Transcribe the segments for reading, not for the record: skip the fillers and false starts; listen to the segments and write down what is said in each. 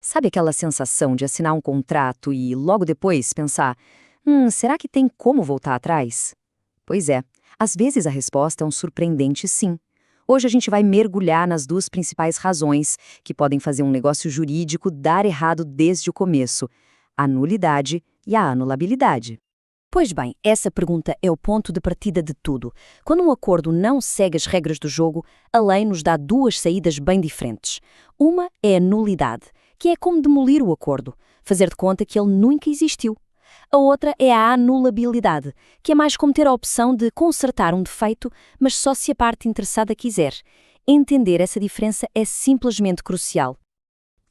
Sabe aquela sensação de assinar um contrato e logo depois pensar: será que tem como voltar atrás? Pois é, às vezes a resposta é um surpreendente sim. Hoje a gente vai mergulhar nas duas principais razões que podem fazer um negócio jurídico dar errado desde o começo: a nulidade e a anulabilidade. Pois bem, essa pergunta é o ponto de partida de tudo. Quando um acordo não segue as regras do jogo, a lei nos dá duas saídas bem diferentes. Uma é a nulidade, que é como demolir o acordo, fazer de conta que ele nunca existiu. A outra é a anulabilidade, que é mais como ter a opção de consertar um defeito, mas só se a parte interessada quiser. Entender essa diferença é simplesmente crucial.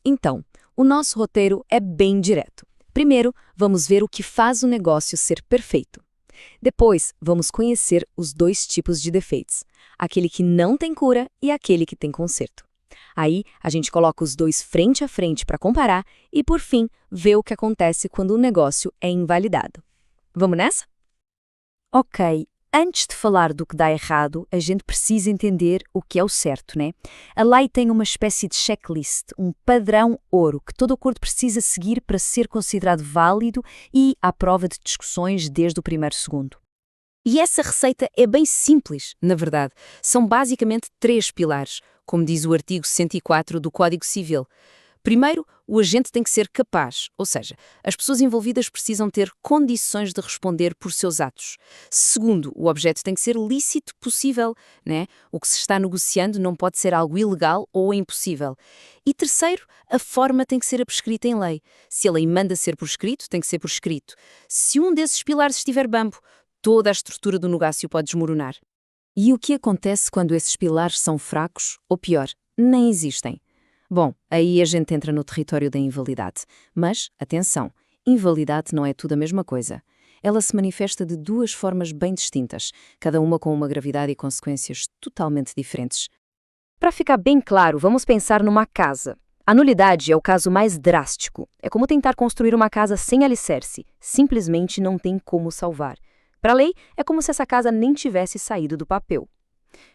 Então, o nosso roteiro é bem direto. Primeiro, vamos ver o que faz o negócio ser perfeito. Depois, vamos conhecer os dois tipos de defeitos: aquele que não tem cura e aquele que tem conserto. Aí, a gente coloca os dois frente a frente para comparar e, por fim, vê o que acontece quando o negócio é invalidado. Vamos nessa? Ok, antes de falar do que dá errado, a gente precisa entender o que é o certo, né? A lei tem uma espécie de checklist, um padrão ouro que todo acordo precisa seguir para ser considerado válido e à prova de discussões desde o primeiro segundo. E essa receita é bem simples, na verdade. São basicamente três pilares, como diz o artigo 104 do Código Civil. Primeiro, o agente tem que ser capaz, ou seja, as pessoas envolvidas precisam ter condições de responder por seus atos. Segundo, o objeto tem que ser lícito possível, né? O que se está negociando não pode ser algo ilegal ou impossível. E terceiro, a forma tem que ser prescrita em lei. Se a lei manda ser por escrito, tem que ser por escrito. Se um desses pilares estiver bambo, toda a estrutura do negócio pode desmoronar. E o que acontece quando esses pilares são fracos, ou pior, nem existem? Bom, aí a gente entra no território da invalidade. Mas, atenção, invalidade não é tudo a mesma coisa. Ela se manifesta de duas formas bem distintas, cada uma com uma gravidade e consequências totalmente diferentes. Para ficar bem claro, vamos pensar numa casa. A nulidade é o caso mais drástico. É como tentar construir uma casa sem alicerce. Simplesmente não tem como salvar. Para a lei, é como se essa casa nem tivesse saído do papel.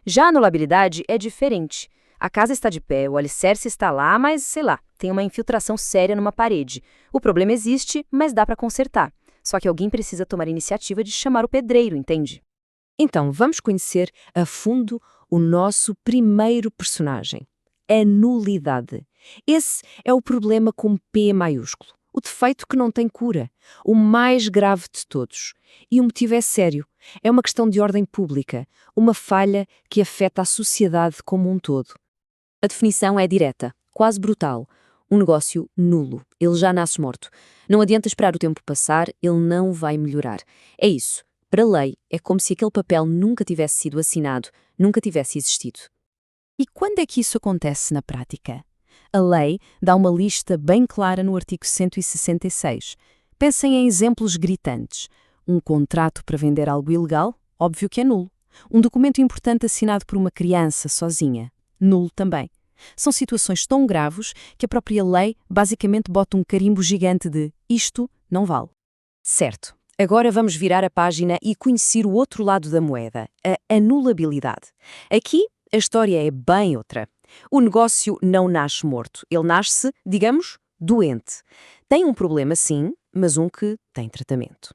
Já a anulabilidade é diferente. A casa está de pé, o alicerce está lá, mas, sei lá, tem uma infiltração séria numa parede. O problema existe, mas dá para consertar. Só que alguém precisa tomar a iniciativa de chamar o pedreiro, entende? Então, vamos conhecer a fundo o nosso primeiro personagem, a nulidade. Esse é o problema com P maiúsculo, o defeito que não tem cura, o mais grave de todos. E o motivo é sério, é uma questão de ordem pública, uma falha que afeta a sociedade como um todo. A definição é direta, quase brutal. Um negócio nulo, ele já nasce morto. Não adianta esperar o tempo passar, ele não vai melhorar. É isso. Para a lei, é como se aquele papel nunca tivesse sido assinado, nunca tivesse existido. E quando é que isso acontece na prática? A lei dá uma lista bem clara no artigo 166. Pensem em exemplos gritantes. Um contrato para vender algo ilegal? Óbvio que é nulo. Um documento importante assinado por uma criança sozinha? Nulo também. São situações tão graves que a própria lei basicamente bota um carimbo gigante de isto não vale. Certo. Agora vamos virar a página e conhecer o outro lado da moeda, a anulabilidade. Aqui a história é bem outra. O negócio não nasce morto, ele nasce, digamos, doente. Tem um problema sim, mas um que tem tratamento.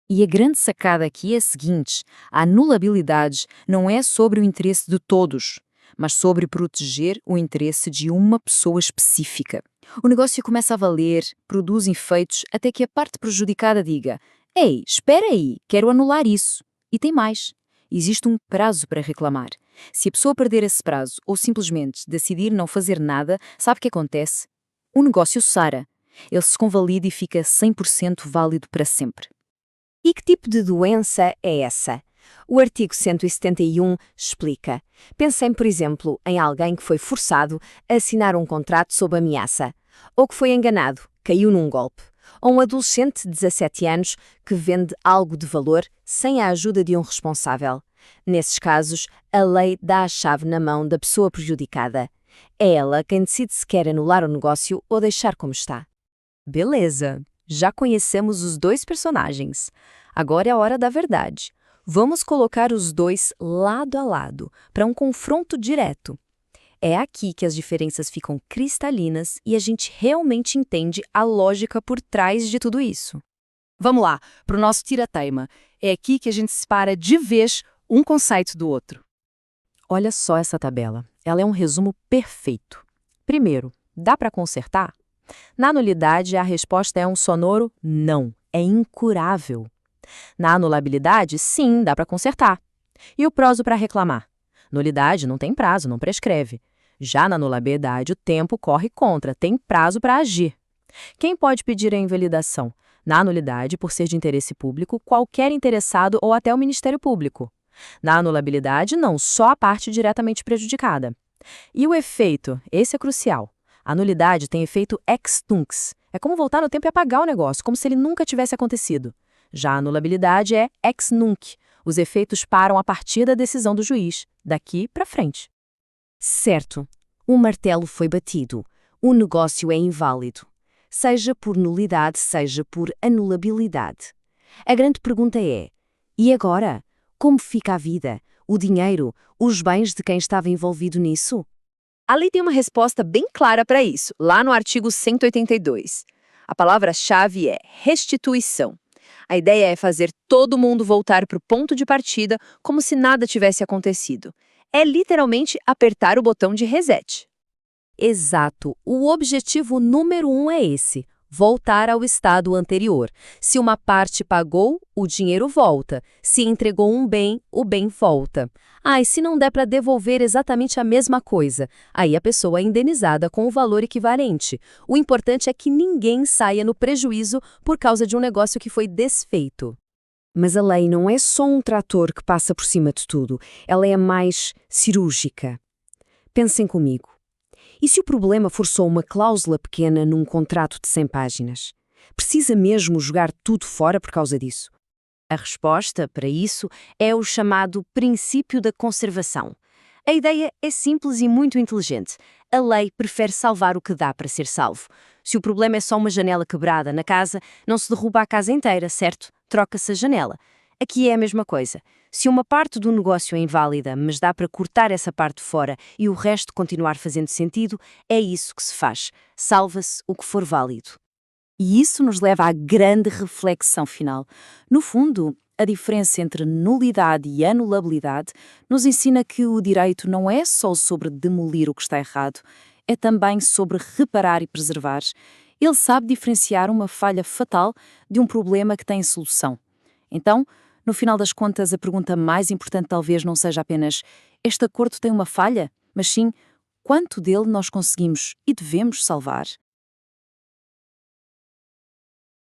E a grande sacada aqui é a seguinte: a anulabilidade não é sobre o interesse de todos, mas sobre proteger o interesse de uma pessoa específica. O negócio começa a valer, produz efeitos, até que a parte prejudicada diga: ei, espera aí, quero anular isso. E tem mais. Existe um prazo para reclamar. Se a pessoa perder esse prazo ou simplesmente decidir não fazer nada, sabe o que acontece? O negócio sara. Ele se convalida e fica 100% válido para sempre. E que tipo de doença é essa? O artigo 171 explica. Pensem, por exemplo, em alguém que foi forçado a assinar um contrato sob ameaça, ou que foi enganado, caiu num golpe, ou um adolescente de 17 anos que vende algo de valor sem a ajuda de um responsável. Nesses casos, a lei dá a chave na mão da pessoa prejudicada. É ela quem decide se quer anular o negócio ou deixar como está. Beleza, já conhecemos os dois personagens. Agora é a hora da verdade. Vamos colocar os dois lado a lado, para um confronto direto. É aqui que as diferenças ficam cristalinas e a gente realmente entende a lógica por trás de tudo isso. Vamos lá, para o nosso tira-teima. É aqui que a gente separa de vez um conceito do outro. Olha só essa tabela. Ela é um resumo perfeito. Primeiro, dá para consertar? Na nulidade, a resposta é um sonoro não. É incurável. Na anulabilidade, sim, dá para consertar. E o prazo para reclamar? Nulidade não tem prazo, não prescreve. Já na anulabilidade, o tempo corre contra, tem prazo para agir. Quem pode pedir a invalidação? Na nulidade, por ser de interesse público, qualquer interessado ou até o Ministério Público. Na anulabilidade, não, só a parte diretamente prejudicada. E o efeito? Esse é crucial. A nulidade tem efeito ex tunc. É como voltar no tempo e apagar o negócio, como se ele nunca tivesse acontecido. Já a anulabilidade é ex nunc. Os efeitos param a partir da decisão do juiz, daqui para frente. Certo. O martelo foi batido. O negócio é inválido. Seja por nulidade, seja por anulabilidade. A grande pergunta é: e agora? Como fica a vida, o dinheiro, os bens de quem estava envolvido nisso? A lei tem uma resposta bem clara para isso, lá no artigo 182. A palavra-chave é restituição. A ideia é fazer todo mundo voltar para o ponto de partida como se nada tivesse acontecido. É literalmente apertar o botão de reset. Exato. O objetivo número 1 é esse: voltar ao estado anterior. Se uma parte pagou, o dinheiro volta. Se entregou um bem, o bem volta. E se não der para devolver exatamente a mesma coisa? Aí a pessoa é indenizada com o valor equivalente. O importante é que ninguém saia no prejuízo por causa de um negócio que foi desfeito. Mas a lei não é só um trator que passa por cima de tudo. Ela é mais cirúrgica. Pensem comigo. E se o problema for só uma cláusula pequena num contrato de 100 páginas? Precisa mesmo jogar tudo fora por causa disso? A resposta para isso é o chamado princípio da conservação. A ideia é simples e muito inteligente. A lei prefere salvar o que dá para ser salvo. Se o problema é só uma janela quebrada na casa, não se derruba a casa inteira, certo? Troca-se a janela. Aqui é a mesma coisa. Se uma parte do negócio é inválida, mas dá para cortar essa parte fora e o resto continuar fazendo sentido, é isso que se faz. Salva-se o que for válido. E isso nos leva à grande reflexão final. No fundo, a diferença entre nulidade e anulabilidade nos ensina que o direito não é só sobre demolir o que está errado, é também sobre reparar e preservar. Ele sabe diferenciar uma falha fatal de um problema que tem solução. Então, no final das contas, a pergunta mais importante talvez não seja apenas: este acordo tem uma falha? Mas sim, quanto dele nós conseguimos e devemos salvar?